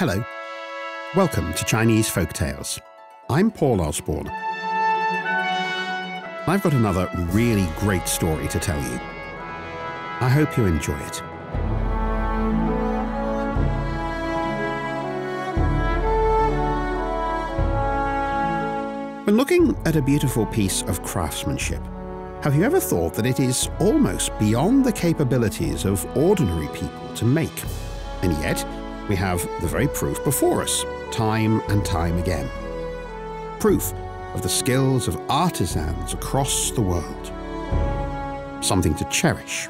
Hello. Welcome to Chinese Folk Tales. I'm Paul Osborne. I've got another really great story to tell you. I hope you enjoy it. When looking at a beautiful piece of craftsmanship, have you ever thought that it is almost beyond the capabilities of ordinary people to make? And yet, we have the very proof before us, time and time again. Proof of the skills of artisans across the world. Something to cherish.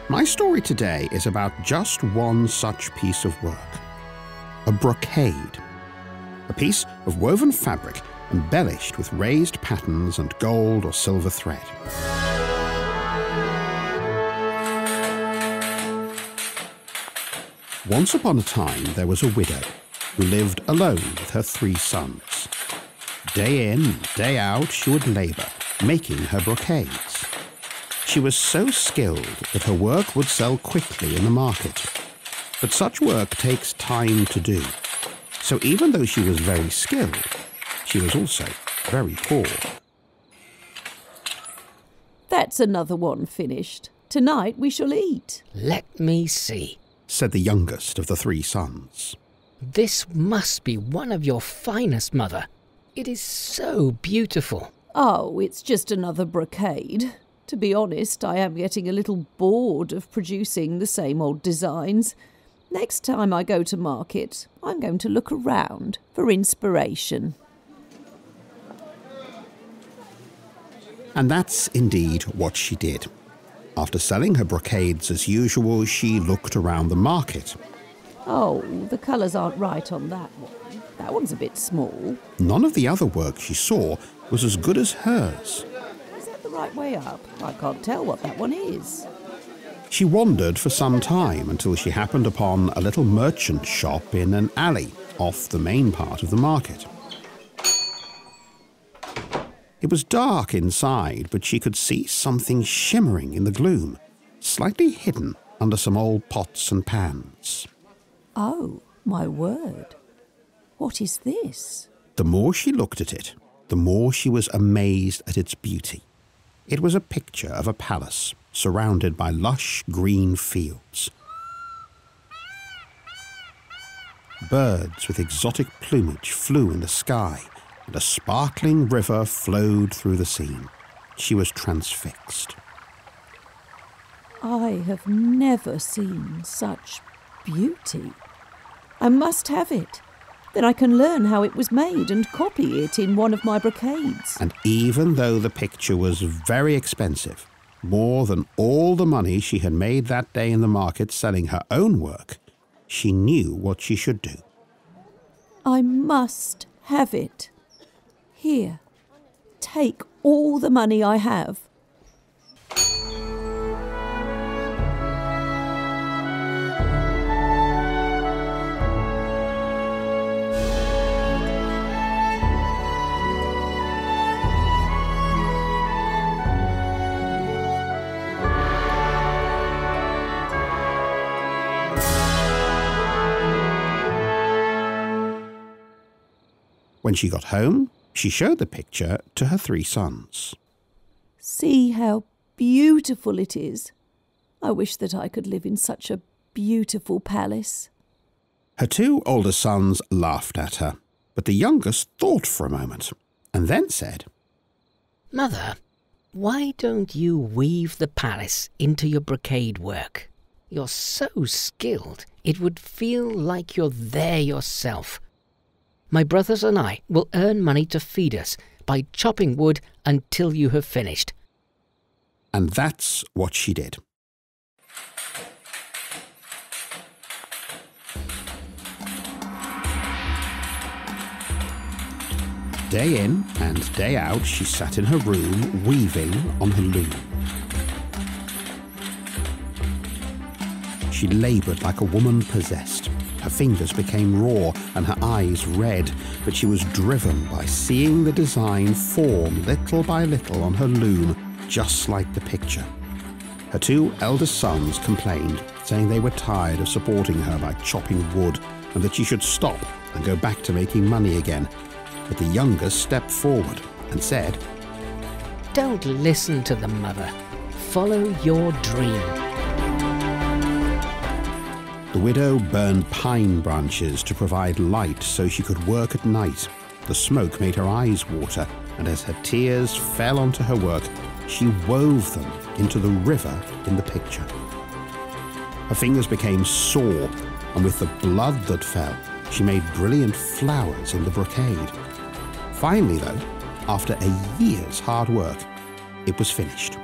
My story today is about just one such piece of work. A brocade. A piece of woven fabric embellished with raised patterns and gold or silver thread. Once upon a time, there was a widow who lived alone with her 3 sons. Day in, day out, she would labour, making her brocades. She was so skilled that her work would sell quickly in the market. But such work takes time to do. So even though she was very skilled, she was also very poor. That's another one finished. Tonight we shall eat. Let me see, said the youngest of the 3 sons. This must be one of your finest, Mother. It is so beautiful. Oh, it's just another brocade. To be honest, I am getting a little bored of producing the same old designs. Next time I go to market, I'm going to look around for inspiration. And that's indeed what she did. After selling her brocades as usual, she looked around the market. Oh, the colours aren't right on that one. That one's a bit small. None of the other work she saw was as good as hers. Is that the right way up? I can't tell what that one is. She wandered for some time until she happened upon a little merchant shop in an alley off the main part of the market. It was dark inside, but she could see something shimmering in the gloom, slightly hidden under some old pots and pans. Oh, my word. What is this? The more she looked at it, the more she was amazed at its beauty. It was a picture of a palace surrounded by lush green fields. Birds with exotic plumage flew in the sky, and a sparkling river flowed through the scene. She was transfixed. I have never seen such beauty. I must have it. Then I can learn how it was made and copy it in one of my brocades. And even though the picture was very expensive, more than all the money she had made that day in the market selling her own work, she knew what she should do. I must have it. Here, take all the money I have. When she got home, she showed the picture to her 3 sons. See how beautiful it is. I wish that I could live in such a beautiful palace. Her 2 older sons laughed at her, but the youngest thought for a moment and then said, Mother, why don't you weave the palace into your brocade work? You're so skilled, it would feel like you're there yourself. My brothers and I will earn money to feed us by chopping wood until you have finished. And that's what she did. Day in and day out, she sat in her room, weaving on her loom. She laboured like a woman possessed. Her fingers became raw and her eyes red, but she was driven by seeing the design form little by little on her loom, just like the picture. Her two eldest sons complained, saying they were tired of supporting her by chopping wood and that she should stop and go back to making money again. But the youngest stepped forward and said, Don't listen to the mother. Follow your dream. The widow burned pine branches to provide light so she could work at night. The smoke made her eyes water, and as her tears fell onto her work, she wove them into the river in the picture. Her fingers became sore, and with the blood that fell, she made brilliant flowers in the brocade. Finally, though, after a year's hard work, it was finished.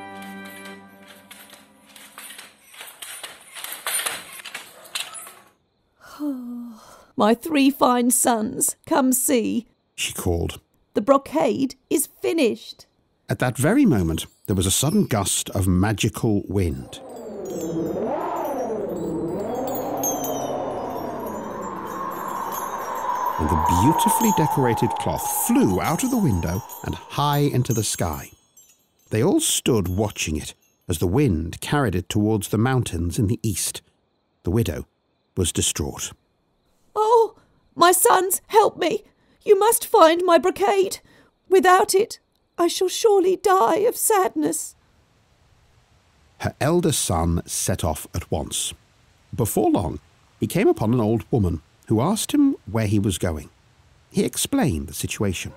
My 3 fine sons, come see, she called. The brocade is finished. At that very moment, there was a sudden gust of magical wind. And the beautifully decorated cloth flew out of the window and high into the sky. They all stood watching it as the wind carried it towards the mountains in the east. The widow was distraught. Oh, my sons, help me! You must find my brocade. Without it, I shall surely die of sadness. Her eldest son set off at once. Before long, he came upon an old woman who asked him where he was going. He explained the situation.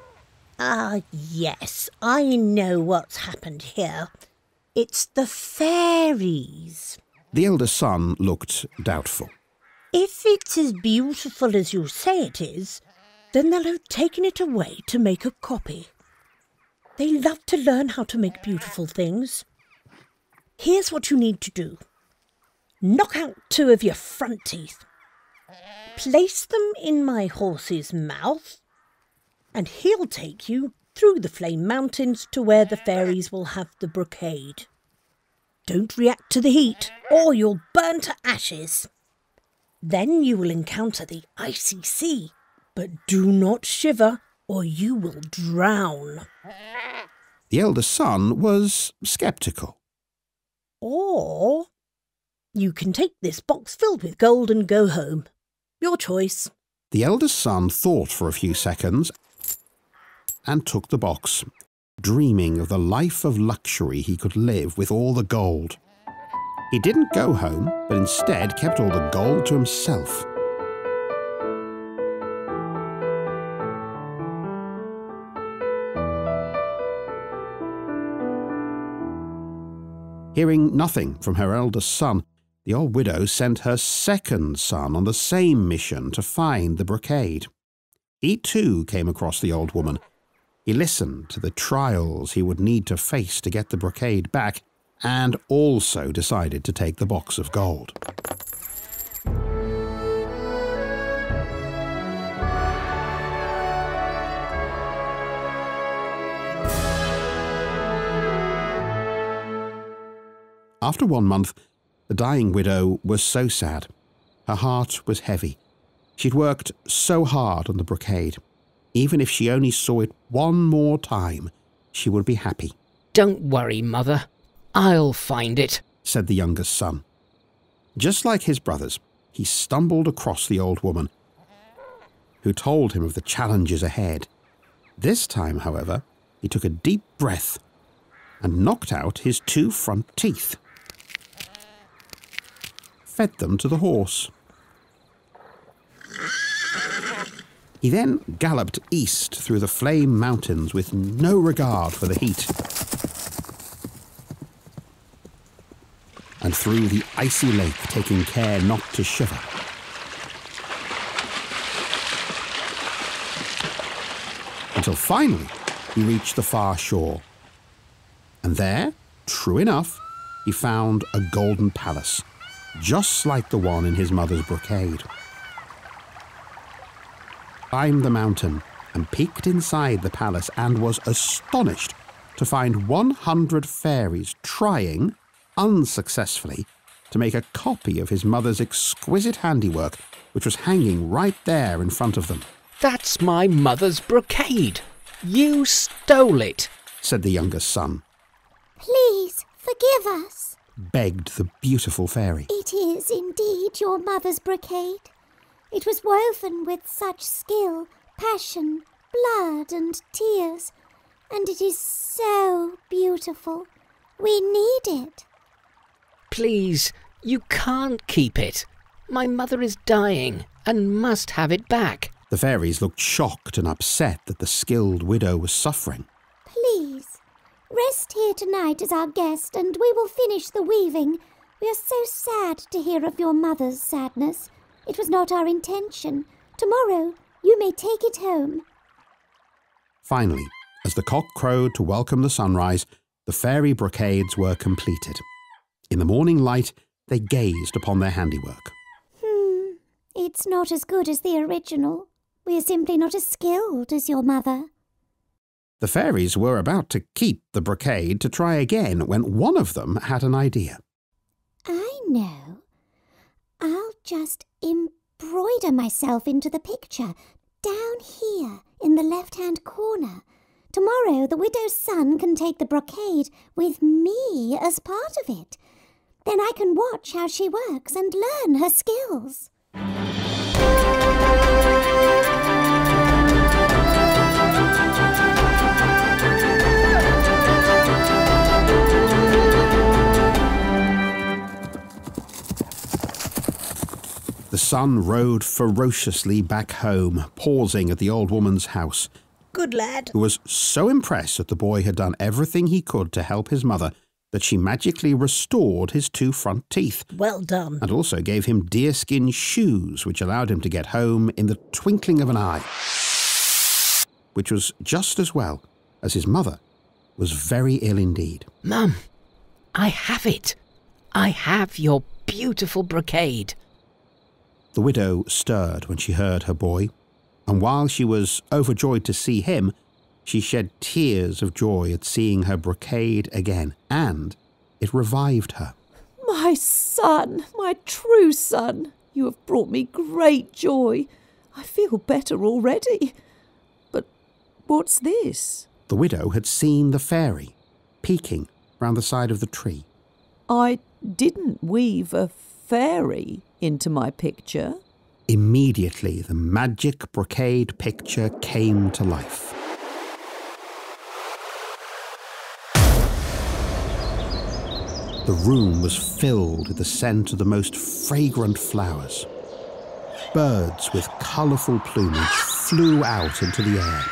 Ah, yes, I know what's happened here. It's the fairies. The eldest son looked doubtful. If it's as beautiful as you say it is, then they'll have taken it away to make a copy. They love to learn how to make beautiful things. Here's what you need to do. Knock out 2 of your front teeth. Place them in my horse's mouth, and he'll take you through the flame mountains to where the fairies will have the brocade. Don't react to the heat, or you'll burn to ashes. Then you will encounter the icy sea, but do not shiver, or you will drown. The eldest son was sceptical. Or you can take this box filled with gold and go home. Your choice. The eldest son thought for a few seconds and took the box, dreaming of the life of luxury he could live with all the gold. He didn't go home, but instead kept all the gold to himself. Hearing nothing from her eldest son, the old widow sent her second son on the same mission to find the brocade. He too came across the old woman. He listened to the trials he would need to face to get the brocade back, and also decided to take the box of gold. After 1 month, the dying widow was so sad. Her heart was heavy. She'd worked so hard on the brocade. Even if she only saw it one more time, she would be happy. Don't worry, Mother. I'll find it, said the youngest son. Just like his brothers, he stumbled across the old woman, who told him of the challenges ahead. This time, however, he took a deep breath and knocked out his 2 front teeth. Fed them to the horse. He then galloped east through the flame mountains with no regard for the heat, and through the icy lake, taking care not to shiver. Until finally he reached the far shore. And there, true enough, he found a golden palace, just like the one in his mother's brocade. Climbed the mountain and peeked inside the palace and was astonished to find 100 fairies trying, unsuccessfully, to make a copy of his mother's exquisite handiwork, which was hanging right there in front of them. That's my mother's brocade. You stole it, said the youngest son. Please, forgive us. begged the beautiful fairy. It is indeed your mother's brocade. It was woven with such skill, passion, blood and tears, and it is so beautiful. We need it. Please, you can't keep it. My mother is dying and must have it back. The fairies looked shocked and upset that the skilled widow was suffering. Please, rest here tonight as our guest and we will finish the weaving. We are so sad to hear of your mother's sadness. It was not our intention. Tomorrow you may take it home. Finally, as the cock crowed to welcome the sunrise, the fairy brocades were completed. In the morning light, they gazed upon their handiwork. It's not as good as the original. We are simply not as skilled as your mother. The fairies were about to keep the brocade to try again when one of them had an idea. I know. I'll just embroider myself into the picture down here in the left-hand corner. Tomorrow the widow's son can take the brocade with me as part of it. Then I can watch how she works and learn her skills. The sun rode ferociously back home, pausing at the old woman's house. Good lad. Who was so impressed that the boy had done everything he could to help his mother that she magically restored his 2 front teeth. Well done. And also gave him deerskin shoes, which allowed him to get home in the twinkling of an eye. Which was just as well, as his mother was very ill indeed. Mum, I have it. I have your beautiful brocade. The widow stirred when she heard her boy, and while she was overjoyed to see him, she shed tears of joy at seeing her brocade again, and it revived her. My son, my true son, you have brought me great joy. I feel better already. But what's this? The widow had seen the fairy peeking round the side of the tree. I didn't weave a fairy into my picture. Immediately, the magic brocade picture came to life. The room was filled with the scent of the most fragrant flowers. Birds with colourful plumage flew out into the air.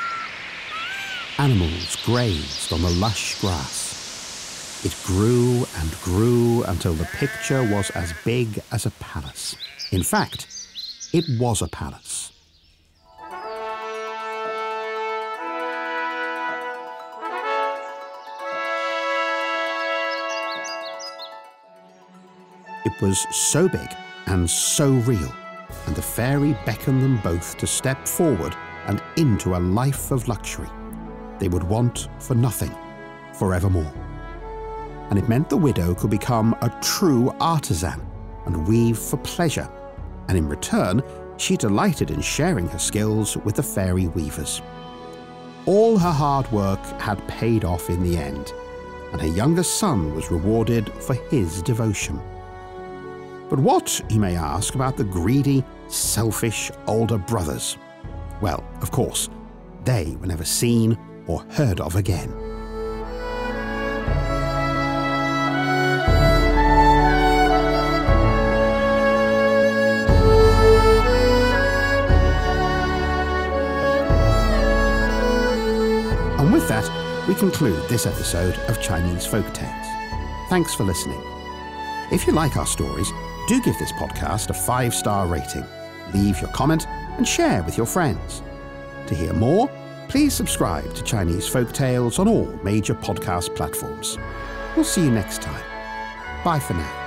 Animals grazed on the lush grass. It grew and grew until the picture was as big as a palace. In fact, it was a palace. It was so big and so real, and the fairy beckoned them both to step forward and into a life of luxury. They would want for nothing forevermore. And it meant the widow could become a true artisan and weave for pleasure, and in return, she delighted in sharing her skills with the fairy weavers. All her hard work had paid off in the end, and her younger son was rewarded for his devotion. But what, you may ask, about the greedy, selfish older brothers? Well, of course, they were never seen or heard of again. And with that, we conclude this episode of Chinese Folk Tales. Thanks for listening. If you like our stories, do give this podcast a 5-star rating, leave your comment and share with your friends. To hear more, please subscribe to Chinese Folk Tales on all major podcast platforms. We'll see you next time. Bye for now.